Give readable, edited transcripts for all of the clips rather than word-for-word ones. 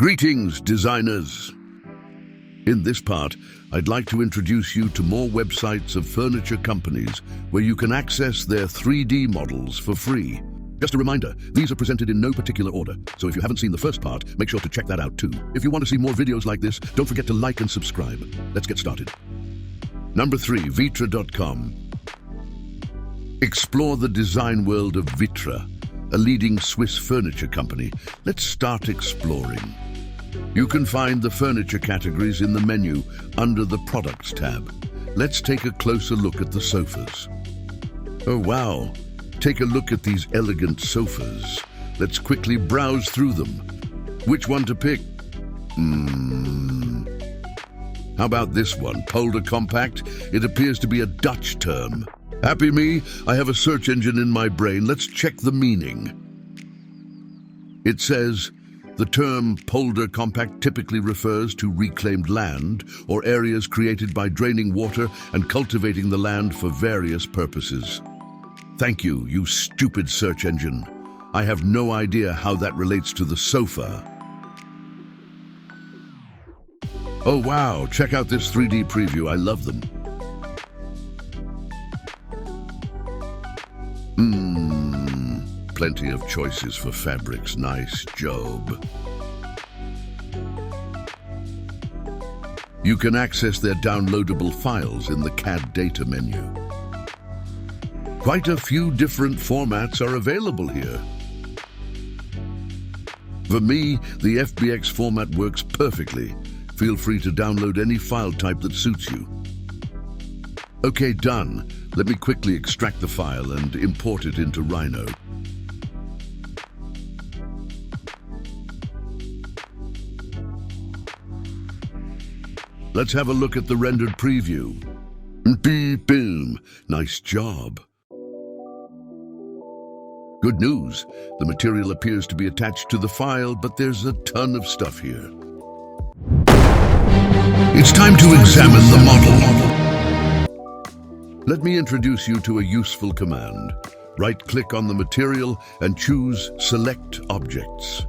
Greetings, designers! In this part, I'd like to introduce you to more websites of furniture companies where you can access their 3D models for free. Just a reminder, these are presented in no particular order, so if you haven't seen the first part, make sure to check that out too. If you want to see more videos like this, don't forget to like and subscribe. Let's get started. Number 3, Vitra.com. Explore the design world of Vitra, a leading Swiss furniture company. Let's start exploring. You can find the furniture categories in the menu under the Products tab. Let's take a closer look at the sofas. Oh wow! Take a look at these elegant sofas. Let's quickly browse through them. Which one to pick? How about this one, Polder Compact? It appears to be a Dutch term. Happy me, I have a search engine in my brain. Let's check the meaning. It says, the term polder compact typically refers to reclaimed land or areas created by draining water and cultivating the land for various purposes. Thank you, you stupid search engine. I have no idea how that relates to the sofa. Oh wow, check out this 3D preview. I love them. Plenty of choices for fabrics. Nice job. You can access their downloadable files in the CAD data menu. Quite a few different formats are available here. For me, the FBX format works perfectly. Feel free to download any file type that suits you. Okay, done. Let me quickly extract the file and import it into Rhino. Let's have a look at the rendered preview. Boom! Nice job. Good news, the material appears to be attached to the file, but there's a ton of stuff here. It's time to examine the model. Let me introduce you to a useful command. Right-click on the material and choose Select Objects.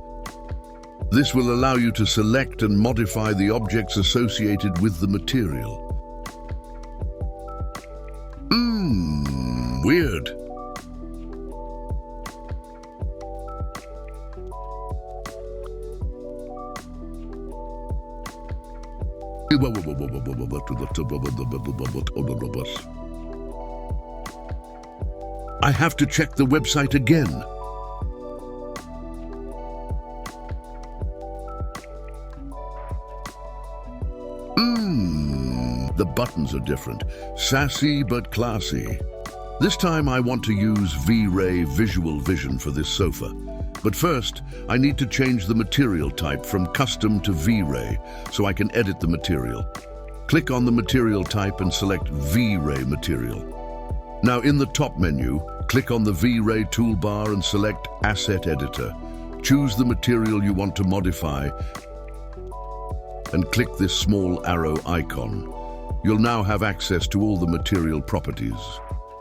This will allow you to select and modify the objects associated with the material. Weird. I have to check the website again. The buttons are different. Sassy but classy. This time I want to use Vray Vision for this sofa. But first, I need to change the material type from custom to V-Ray so I can edit the material. Click on the material type and select V-Ray material. Now in the top menu, click on the V-Ray toolbar and select Asset Editor. Choose the material you want to modify and click this small arrow icon. You'll now have access to all the material properties.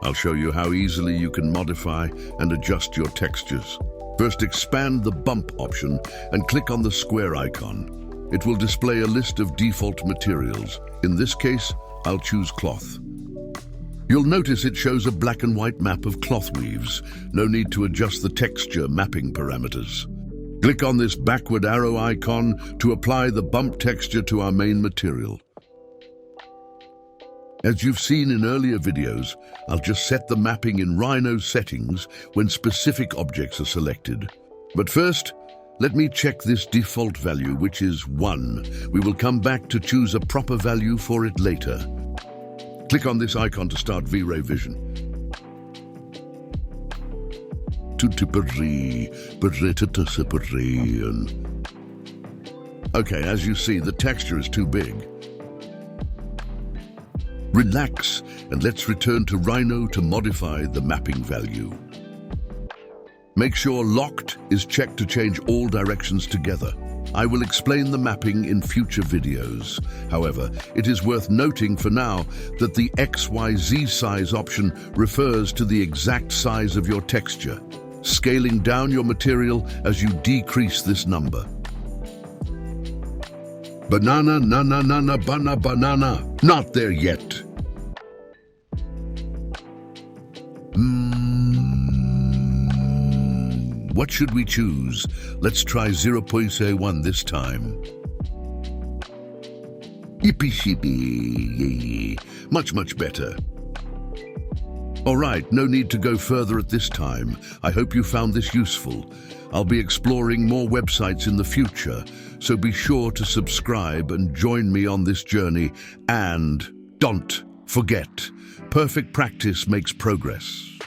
I'll show you how easily you can modify and adjust your textures. First, expand the bump option and click on the square icon. It will display a list of default materials. In this case, I'll choose cloth. You'll notice it shows a black and white map of cloth weaves. No need to adjust the texture mapping parameters. Click on this backward arrow icon to apply the bump texture to our main material. As you've seen in earlier videos, I'll just set the mapping in Rhino settings when specific objects are selected. But first, let me check this default value, which is 1. We will come back to choose a proper value for it later. Click on this icon to start Vray Vision. Okay, as you see, the texture is too big. Relax, and let's return to Rhino to modify the mapping value. Make sure Locked is checked to change all directions together. I will explain the mapping in future videos. However, it is worth noting for now that the XYZ size option refers to the exact size of your texture, scaling down your material as you decrease this number. Banana, nana, nana, banana. Not there yet. What should we choose? Let's try 0.1 this time. Yippee-shippee. Much better. All right, no need to go further at this time. I hope you found this useful. I'll be exploring more websites in the future, so be sure to subscribe and join me on this journey. And don't forget, perfect practice makes progress.